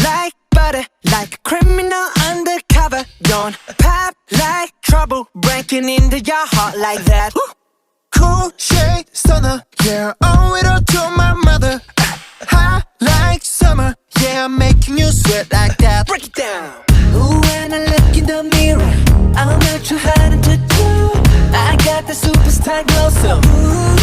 like butter, like a criminal undercover. Don't pop like trouble, breaking into your heart like that. Cool shade stunner, yeah, owe it all to my mother. Hot like summer, yeah, I'm making you sweat like that. Break it down. Ooh, when I look in the mirror, I'm not too hard to do. I got the superstar glow, so ooh.